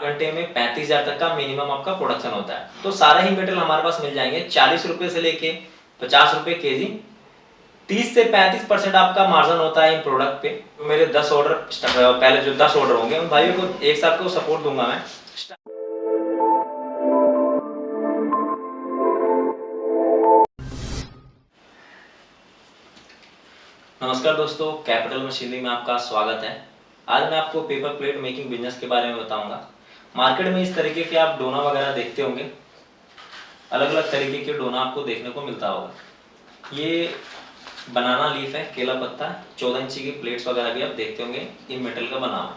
घंटे में 35,000 तक का मिनिमम आपका प्रोडक्शन होता है। तो सारे ही मेटेरियल हमारे पास मिल जाएंगे 40 रुपए से लेके 50 रुपए केजी। 30 से 35% आपका मार्जिन होता है इन प्रोडक्ट पे। तो मेरे 10 ऑर्डर पहले जो 10 ऑर्डर होंगे उन भाइयों को एक साथ को सपोर्ट दूंगा मैं। नमस्कार दोस्तों, कैपिटल मशीनरी में आपका स्वागत है। आज मैं आपको पेपर प्लेट मेकिंग बिजनेस के बारे में बताऊंगा। मार्केट में इस तरीके के आप डोना वगैरह देखते होंगे, अलग अलग तरीके के डोना आपको देखने को मिलता होगा। ये बनाना लीफ है, केला पत्ता, 14 इंची की प्लेट्स वगैरह भी आप देखते होंगे इन मेटल का बना हुआ।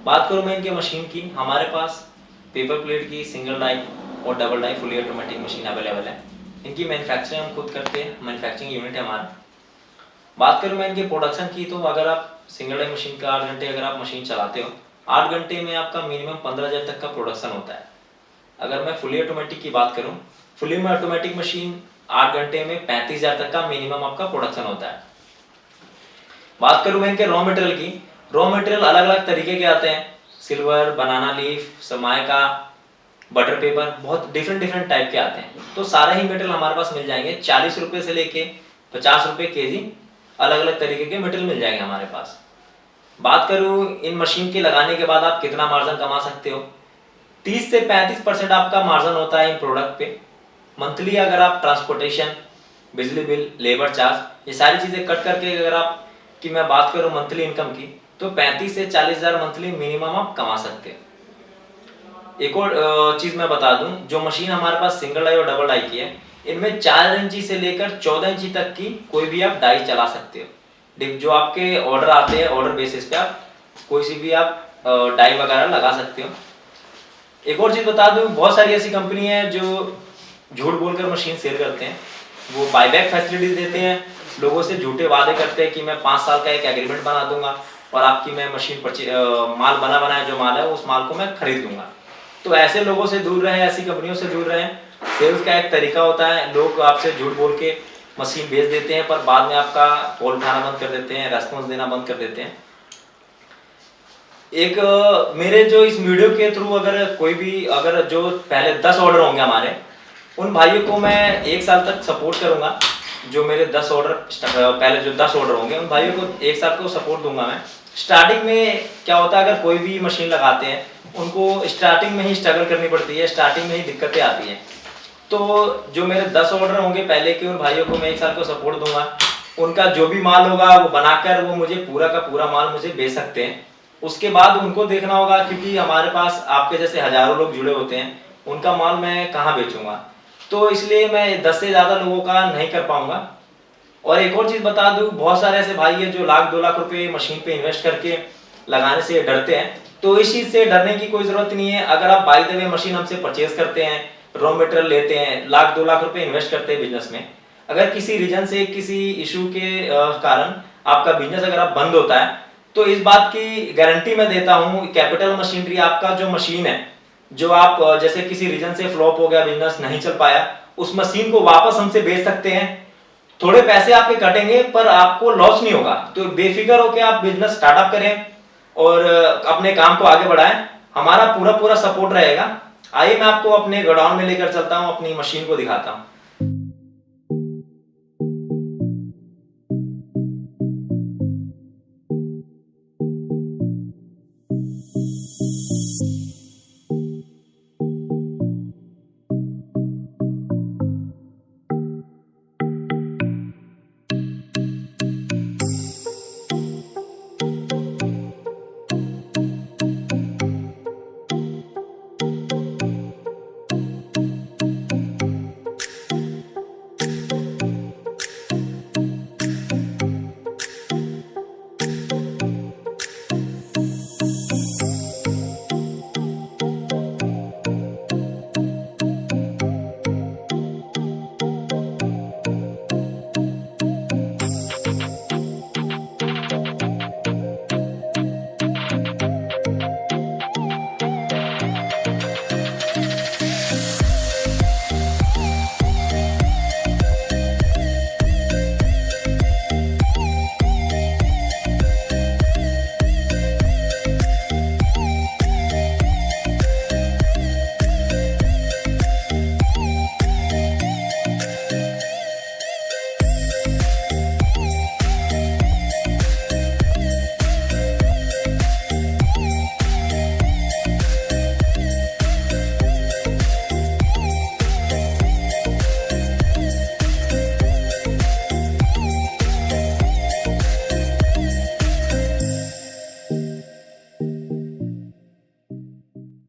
बात करूँ मैं इनके मशीन की, हमारे पास पेपर प्लेट की सिंगल डाई और double die fully automatic machine available है। इनकी मैन्युफैक्चरिंग हम खुद करते हैं, मैन्युफैक्चरिंग यूनिट है हमारा। बात करूँ मैं इनके प्रोडक्शन की, तो अगर आप सिंगल डाई मशीन का 8 घंटे अगर आप मशीन चलाते हो, 8 घंटे में आपका मिनिमम 15,000 तक का प्रोडक्शन होता है। अगर मैं फुली ऑटोमेटिक की बात करूँ, फुली में ऑटोमेटिक मशीन 8 घंटे में 35,000 तक का मिनिमम आपका प्रोडक्शन होता है। बात करूँ मैं इनके रॉ मटेरियल की, रॉ मटेरियल अलग अलग तरीके के आते हैं। सिल्वर, बनाना लीफ, समायका, बटर पेपर, बहुत डिफरेंट टाइप के आते हैं। तो सारे ही मटेरियल हमारे पास मिल जाएंगे 40 रुपए से लेके 50 रुपए केजी। अलग अलग तरीके के मटेरियल मिल जाएंगे हमारे पास। बात करूं इन मशीन के लगाने के बाद आप कितना मार्जिन कमा सकते हो, 30 से 35% आपका मार्जिन होता है इन प्रोडक्ट पे। मंथली अगर आप ट्रांसपोर्टेशन, बिजली बिल, लेबर चार्ज, ये सारी चीजें कट करके अगर आप की मैं बात करूं मंथली इनकम की, तो 35 से 40,000 मंथली मिनिमम आप कमा सकते हैं। एक और चीज मैं बता दूं, जो मशीन हमारे पास सिंगल डाई और डबल डाई की है, इनमें 4 इंची से लेकर 14 इंची तक की कोई भी आप डाई चला सकते हो। जो आपके ऑर्डर आते हैं, ऑर्डर बेसिस पे आप कोई सी भी आप डाई वगैरह लगा सकते हो। एक और चीज बता दूं, बहुत सारी ऐसी कंपनी है जो झूठ बोलकर मशीन सेल करते हैं। वो बायबैक फैसिलिटीज देते हैं, लोगों से झूठे वादे करते हैं कि मैं 5 साल का एक एग्रीमेंट बना दूंगा और आपकी मैं मशीन माल बना बनाया जो माल है उस माल को मैं खरीद दूंगा। तो ऐसे लोगों से दूर रहें, ऐसी कंपनियों से दूर रहें। सेल्स का एक तरीका होता है, लोग आपसे झूठ बोल के मशीन बेच देते हैं, पर बाद में आपका कॉल उठाना बंद कर देते हैं, रेस्पॉन्स देना बंद कर देते हैं। एक मेरे जो इस वीडियो के थ्रू अगर कोई भी अगर जो पहले 10 ऑर्डर होंगे हमारे, उन भाइयों को मैं 1 साल तक सपोर्ट करूंगा। जो मेरे 10 ऑर्डर पहले जो 10 ऑर्डर होंगे उन भाइयों को 1 साल को सपोर्ट दूंगा मैं। स्टार्टिंग में क्या होता है, अगर कोई भी मशीन लगाते हैं उनको स्टार्टिंग में ही स्ट्रगल करनी पड़ती है, स्टार्टिंग में ही दिक्कतें आती हैं। तो जो मेरे 10 ऑर्डर होंगे पहले के, उन भाइयों को मैं 1 साल को सपोर्ट दूंगा। उनका जो भी माल होगा वो बनाकर वो मुझे पूरा का पूरा माल मुझे बेच सकते हैं। उसके बाद उनको देखना होगा, क्योंकि हमारे पास आपके जैसे हजारों लोग जुड़े होते हैं, उनका माल मैं कहाँ बेचूंगा। तो इसलिए मैं 10 से ज्यादा लोगों का नहीं कर पाऊंगा। और एक और चीज बता दूं, बहुत सारे ऐसे भाई हैं जो लाख 2 लाख रुपए मशीन पे इन्वेस्ट करके लगाने से डरते हैं। तो इस चीज से डरने की कोई जरूरत नहीं है। अगर आप बाय द वे मशीन हमसे परचेज करते हैं, रॉ मटेरियल लेते हैं, लाख 2 लाख रुपए इन्वेस्ट करते हैं बिजनेस में, अगर किसी रीजन से किसी इशू के कारण आपका बिजनेस अगर आप बंद होता है, तो इस बात की गारंटी मैं देता हूं, कैपिटल मशीनरी आपका जो मशीन है, जो आप जैसे किसी रीजन से फ्लॉप हो गया, बिजनेस नहीं चल पाया, उस मशीन को वापस हमसे बेच सकते हैं। थोड़े पैसे आपके कटेंगे पर आपको लॉस नहीं होगा। तो बेफिक्र होकर आप बिजनेस स्टार्टअप करें और अपने काम को आगे बढ़ाएं। हमारा पूरा सपोर्ट रहेगा। आइए मैं आपको अपने गोडाउन में लेकर चलता हूं, अपनी मशीन को दिखाता हूं।